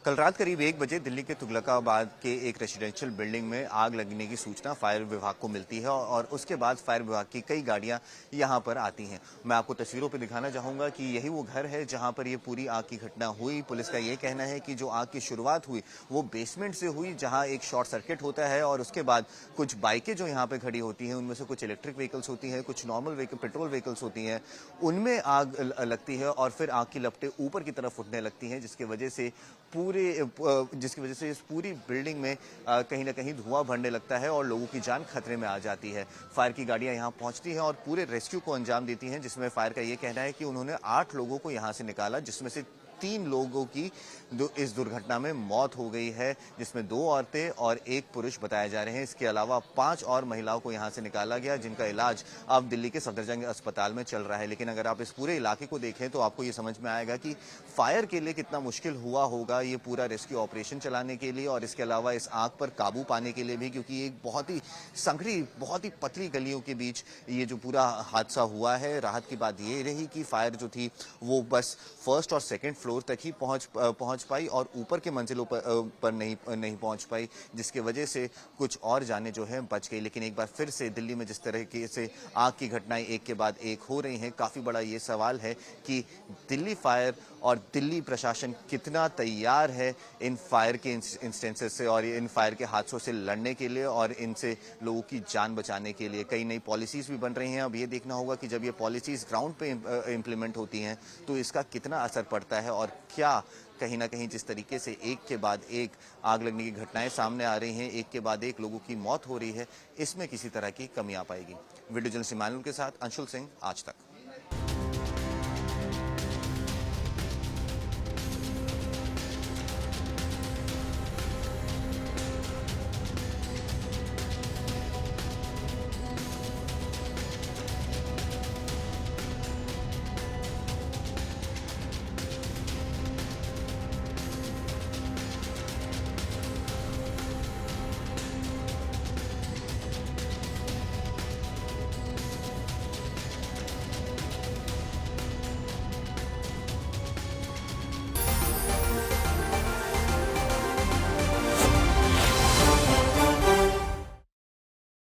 कल रात करीब 1 बजे दिल्ली के तुगलकाबाद के एक रेजिडेंशियल बिल्डिंग में आग लगने की सूचना फायर विभाग को मिलती है और उसके बाद फायर विभाग की कई गाड़ियां यहां पर आती हैं। मैं आपको तस्वीरों पर दिखाना चाहूंगा कि यही वो घर है जहां पर ये पूरी आग की घटना हुई। पुलिस का ये कहना है कि जो आग की शुरुआत हुई वो बेसमेंट से हुई, जहां एक शॉर्ट सर्किट होता है और उसके बाद कुछ बाइकें जो यहाँ पे खड़ी होती हैं उनमें से कुछ इलेक्ट्रिक व्हीकल्स होती हैं, कुछ नॉर्मल व्हीकल पेट्रोल व्हीकल्स होती हैं, उनमें आग लगती है और फिर आग की लपटें ऊपर की तरफ उठने लगती हैं, जिसकी वजह से इस पूरी बिल्डिंग में कहीं ना कहीं धुआं भरने लगता है और लोगों की जान खतरे में आ जाती है। फायर की गाड़ियां यहां पहुंचती हैं और पूरे रेस्क्यू को अंजाम देती हैं, जिसमें फायर का ये कहना है कि उन्होंने 8 लोगों को यहां से निकाला, जिसमें से 3 लोगों की इस दुर्घटना में मौत हो गई है, जिसमें 2 औरतें और 1 पुरुष बताए जा रहे हैं। इसके अलावा 5 और महिलाओं को यहां से निकाला गया, जिनका इलाज अब दिल्ली के सफदरजंग अस्पताल में चल रहा है। लेकिन अगर आप इस पूरे इलाके को देखें तो आपको ये समझ में आएगा कि फायर के लिए कितना मुश्किल हुआ होगा ये पूरा रेस्क्यू ऑपरेशन चलाने के लिए और इसके अलावा इस आग पर काबू पाने के लिए भी, क्योंकि एक बहुत ही संकरी, बहुत ही पतली गलियों के बीच ये जो पूरा हादसा हुआ है। राहत की बात ये रही कि फायर जो थी वो बस फर्स्ट और सेकंड फ्लोर तक ही पहुंच पाई और ऊपर के मंजिलों पर नहीं पहुंच पाई, जिसके वजह से कुछ और जानें जो है बच गई। लेकिन एक बार फिर से दिल्ली में जिस तरह से आग की घटनाएं एक के बाद एक हो रही हैं, काफी बड़ा ये सवाल है कि दिल्ली फायर और दिल्ली प्रशासन कितना तैयार है इन फायर के इंस्टेंसेस से और इन फायर के हादसों से लड़ने के लिए और इनसे लोगों की जान बचाने के लिए। कई नई पॉलिसीज भी बन रही हैं। अब ये देखना होगा कि जब ये पॉलिसीज ग्राउंड पे इम्प्लीमेंट होती हैं तो इसका कितना असर पड़ता है और क्या कहीं ना कहीं जिस तरीके से एक के बाद एक आग लगने की घटनाएं सामने आ रही हैं, एक के बाद एक लोगों की मौत हो रही है, इसमें किसी तरह की कमी आ पाएगी। वीडियो जर्नलिस्ट इमानुल के साथ अंशुल सिंह, आज तक।